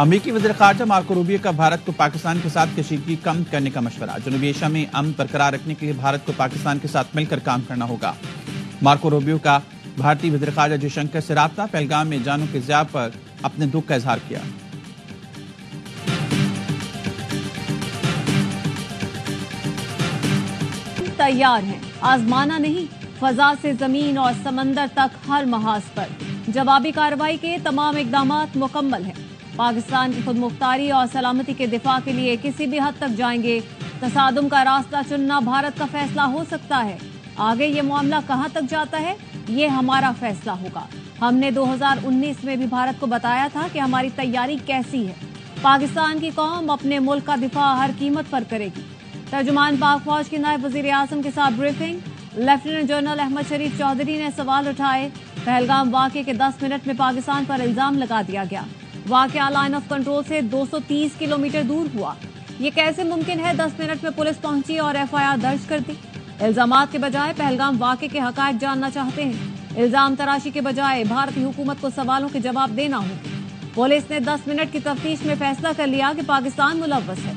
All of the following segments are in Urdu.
امریکی وزیر خارجہ مارکو روبیو کا بھارت کو پاکستان کے ساتھ کشیدگی کم کرنے کا مشورہ۔ جنوبی ایشیا میں امن برقرار رکھنے کے لیے بھارت کو پاکستان کے ساتھ مل کر کام کرنا ہوگا۔ مارکو روبیو کا بھارتی وزیر خارجہ جے شنکر سے رابطہ، پہلگام میں جانوں کے ضیاع پر اپنے دکھ کا اظہار کیا۔ تیار ہیں، آزمانا نہیں، فضا سے زمین اور سمندر تک ہر محاذ پر جوابی کارروائی کے تمام اقدامات مکمل ہیں۔ پاکستان کی خود مختاری اور سلامتی کے دفاع کے لیے کسی بھی حد تک جائیں گے۔ تصادم کا راستہ چننا بھارت کا فیصلہ ہو سکتا ہے، آگے یہ معاملہ کہاں تک جاتا ہے یہ ہمارا فیصلہ ہوگا۔ ہم نے 2019 میں بھی بھارت کو بتایا تھا کہ ہماری تیاری کیسی ہے۔ پاکستان کی قوم اپنے ملک کا دفاع ہر قیمت پر کرے گی۔ ترجمان پاک فوج کے نائب وزیر اعظم کے ساتھ briefing, lieutenant general Ahmed Sharif Chaudhry نے سوال اٹھائے۔ پہلگام واقعے کے 10 منٹ میں پاکستان پر الزام لگا دیا گیا۔ واقعہ لائن آف کنٹرول سے 230 کلومیٹر دور ہوا۔ یہ کیسے ممکن ہے 10 منٹ میں پولیس پہنچی اور FIR درج کر دی؟ الزامات کے بجائے پہلگام واقعے کے حقائق جاننا چاہتے ہیں۔ الزام تراشی کے بجائے بھارتی حکومت کو سوالوں کے جواب دینا ہوگا۔ پولیس نے 10 منٹ کی تفتیش میں فیصلہ کر لیا کہ پاکستان ملوث ہے۔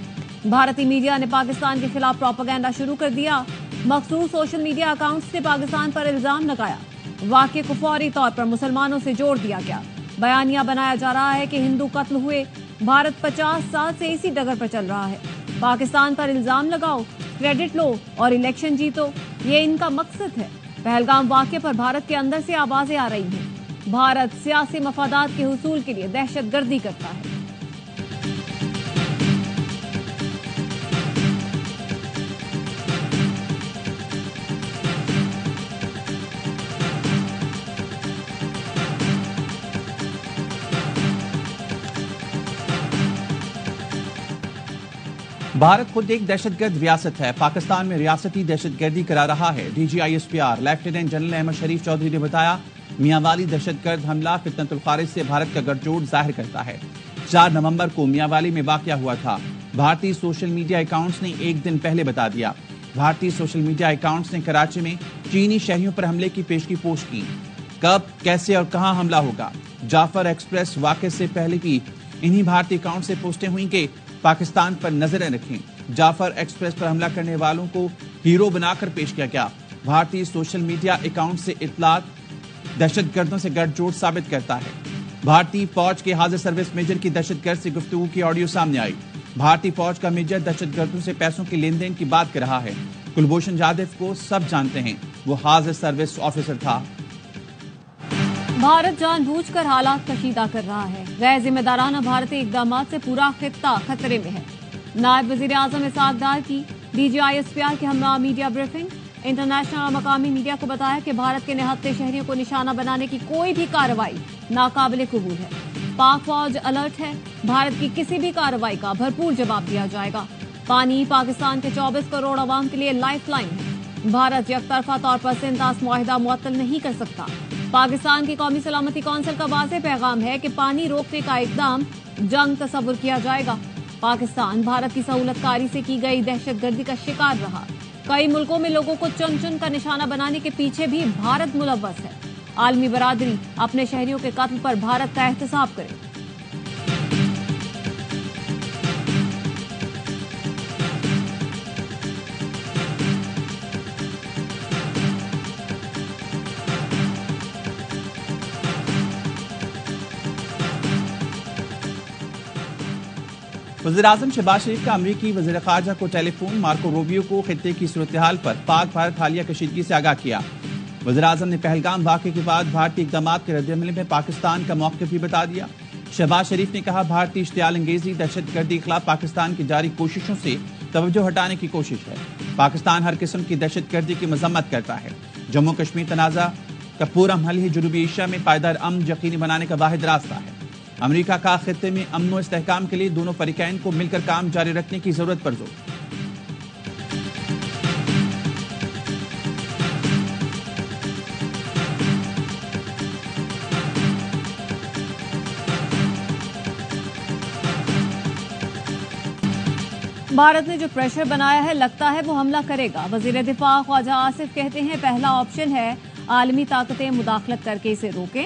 بھارتی میڈیا نے پاکستان کے خلاف پروپیگنڈا شروع کر دیا۔ مخصوص سوشل میڈیا اکاؤنٹس نے پاکستان پر الزام لگایا۔ واقعے کو فوری طور پر مسلمانوں سے جوڑ دیا گیا۔ بیانیہ بنایا جا رہا ہے کہ ہندو قتل ہوئے۔ بھارت 50 سال سے اسی ڈگر پر چل رہا ہے۔ پاکستان پر الزام لگاؤ، کریڈٹ لو اور الیکشن جیتو، یہ ان کا مقصد ہے۔ پہلگام واقعے پر بھارت کے اندر سے آوازیں آ رہی ہیں۔ بھارت سیاسی مفادات کے حصول کے لیے دہشت گردی کرتا ہے۔ بھارت خود ایک دہشت گرد ریاست ہے، پاکستان میں ریاستی دہشت گردی کرا رہا ہے۔ DG ISPR lieutenant general Ahmed Sharif Chaudhry نے بتایا، میاں والی دہشت گرد حملہ فتنۃ الخارج سے بھارت کا گٹھ جوڑ ظاہر کرتا ہے۔ 4 نومبر کو میاں والی میں واقعہ ہوا تھا۔ بھارتی سوشل میڈیا اکاؤنٹس نے ایک دن پہلے بتا دیا۔ بھارتی سوشل میڈیا اکاؤنٹس نے کراچی میں چینی شہریوں پر حملے کی پیشگی پوسٹ کی۔ کب، کیسے اور کہاں حملہ ہوگا؟ جعفر ایکسپریس واقعے سے پہلے بھی انہی بھارتی اکاؤنٹ سے پوسٹیں ہوئیں کہ پاکستان پر نظریں رکھیں۔ جعفر ایکسپریس پر حملہ کرنے والوں کو ہیرو بنا کر پیش کیا گیا۔ بھارتی سوشل میڈیا اکاؤنٹ سے اطلاعات دہشت گردوں سے گٹھ جوڑ ثابت کرتا ہے۔ بھارتی فوج کے حاضر سروس میجر کی دہشت گرد سے گفتگو کی آڈیو سامنے آئی۔ بھارتی فوج کا میجر دہشت گردوں سے پیسوں کے لین دین کی بات کر رہا ہے۔ کلبھوشن جادو کو سب جانتے ہیں، وہ حاضر سروس آفیسر تھا۔ بھارت جان بوجھ کر حالات کشیدہ کر رہا ہے۔ غیر ذمہ دارانہ بھارتی اقدامات سے پورا خطہ خطرے میں ہے۔ نائب وزیر اعظم اسحاق ڈار کی DG ISPR کے ہمراہ میڈیا بریفنگ۔ انٹرنیشنل اور مقامی میڈیا کو بتایا کہ بھارت کے نہتے شہریوں کو نشانہ بنانے کی کوئی بھی کارروائی ناقابل قبول ہے۔ پاک فوج الرٹ ہے، بھارت کی کسی بھی کارروائی کا بھرپور جواب دیا جائے گا۔ پانی پاکستان کے 24 کروڑ عوام کے لیے لائف لائن ہے۔ بھارت یک طرفہ طور پر سنتاس معاہدہ معطل نہیں کر سکتا۔ پاکستان کی قومی سلامتی کونسل کا واضح پیغام ہے کہ پانی روکنے کا اقدام جنگ تصور کیا جائے گا۔ پاکستان بھارت کی سہولت کاری سے کی گئی دہشت گردی کا شکار رہا۔ کئی ملکوں میں لوگوں کو چن چن کا نشانہ بنانے کے پیچھے بھی بھارت ملوث ہے۔ عالمی برادری اپنے شہریوں کے قتل پر بھارت کا احتساب کرے۔ وزیراعظم شہباز شریف کا امریکی وزیر خارجہ کو ٹیلی فون، مارکو روبیو کو خطے کی صورتحال پر پاک بھارت حالیہ کشیدگی سے آگاہ کیا۔ وزیراعظم نے پہلگام واقعے کے بعد بھارتی اقدامات کے رد عمل میں پاکستان کا موقف بھی بتا دیا۔ شہباز شریف نے کہا، بھارتی اشتعال انگیزی دہشت گردی کے خلاف پاکستان کی جاری کوششوں سے توجہ ہٹانے کی کوشش ہے۔ پاکستان ہر قسم کی دہشت گردی کی مذمت کرتا ہے۔ جموں کشمیر تنازع کا پورا حل ہی جنوبی ایشیا میں پائیدار امن یقینی بنانے کا واحد راستہ ہے۔ امریکہ کا خطے میں امن و استحکام کے لیے دونوں فریقین کو مل کر کام جاری رکھنے کی ضرورت پر زور۔ بھارت نے جو پریشر بنایا ہے لگتا ہے وہ حملہ کرے گا۔ وزیر دفاع خواجہ آصف کہتے ہیں، پہلا آپشن ہے عالمی طاقتیں مداخلت کر کے اسے روکیں۔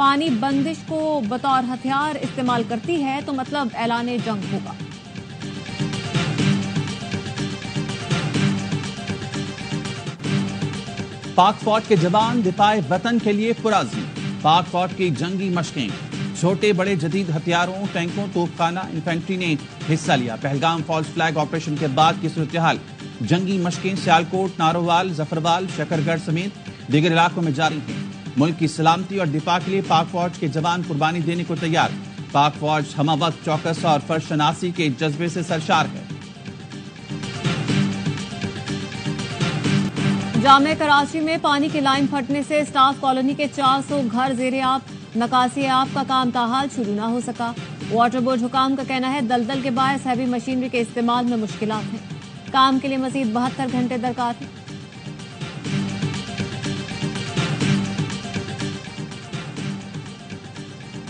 پانی بندش کو بطور ہتھیار استعمال کرتی ہے تو مطلب اعلان جنگ ہوگا۔ پاک فوج کے جوان دفاع وطن کے لیے پرعزم۔ پاک فوج کی جنگی مشقیں، چھوٹے بڑے جدید ہتھیاروں، ٹینکوں، توپ خانہ، انفینٹری نے حصہ لیا۔ پہلگام فالس فلیگ آپریشن کے بعد کی صورتحال، جنگی مشقیں سیالکوٹ، نارووال، ظفروال، شکرگڑھ سمیت دیگر علاقوں میں جاری ہیں۔ ملک کی سلامتی اور دفاع کے لیے پاک فوج کے جوان قربانی دینے کو تیار۔ پاک فوج ہمہ وقت چوکس اور فرض شناسی کے جذبے سے سرشار ہے۔ جامع کراچی میں پانی کی لائن پھٹنے سے اسٹاف کالونی کے 400 گھر زیر آب، نکاسی آب کا کام تاحال شروع نہ ہو سکا۔ واٹر بورڈ حکام کا کہنا ہے دلدل کے باعث ہیوی مشینری کے استعمال میں مشکلات ہیں، کام کے لیے مزید 72 گھنٹے درکار ہیں۔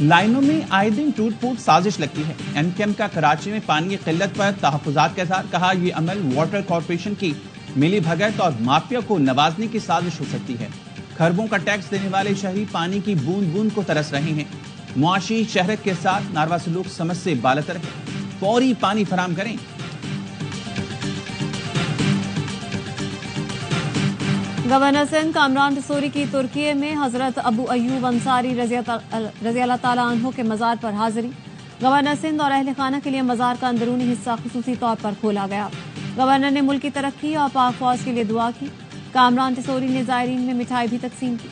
لائنوں میں آئے دن ٹوٹ پھوٹ سازش لگتی ہے۔ ایم کیم کا کراچی میں پانی کی قلت پر تحفظات کا اظہار، کہا یہ عمل واٹر کارپوریشن کی ملی بھگت اور مافیا کو نوازنے کی سازش ہو سکتی ہے۔ کھربوں کا ٹیکس دینے والے شہری پانی کی بوند بوند کو ترس رہے ہیں۔ معاشی شہرت کے ساتھ ناروا سلوک سمجھ سے بالاتر ہے، فوری پانی فراہم کریں۔ گورنر سندھ کامران ٹسوری کی ترکی میں حضرت ابو ایوب انصاری رضی اللہ تعالیٰ عنہ کے مزار پر حاضری۔ گورنر سندھ اور اہل خانہ کے لیے مزار کا اندرونی حصہ خصوصی طور پر کھولا گیا۔ گورنر نے ملک کی ترقی اور پاک فوج کے لیے دعا کی۔ کامران ٹسوری نے زائرین میں مٹھائی بھی تقسیم کی۔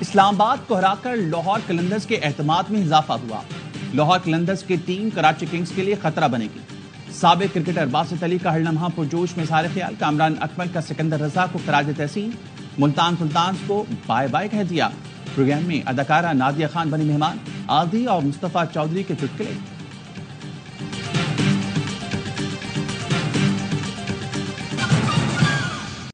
اسلام آباد کو ہرا کر لاہور قلندرز کے اعتماد میں اضافہ ہوا۔ لاہور قلندرز کی ٹیم کراچی کنگز کے لیے خطرہ بنے گی۔ سابق کرکٹر باسط علی کا ہر لمحہ پرجوش میں اظہار خیال، کامران اکمل کا سکندر رضا کو خراج تحسین، ملتان سلطانز کو بائے بائے کہہ دیا۔ پروگرام میں اداکارہ نادیہ خان بنی مہمان، عادی اور مصطفیٰ چودھری کے چٹکلے۔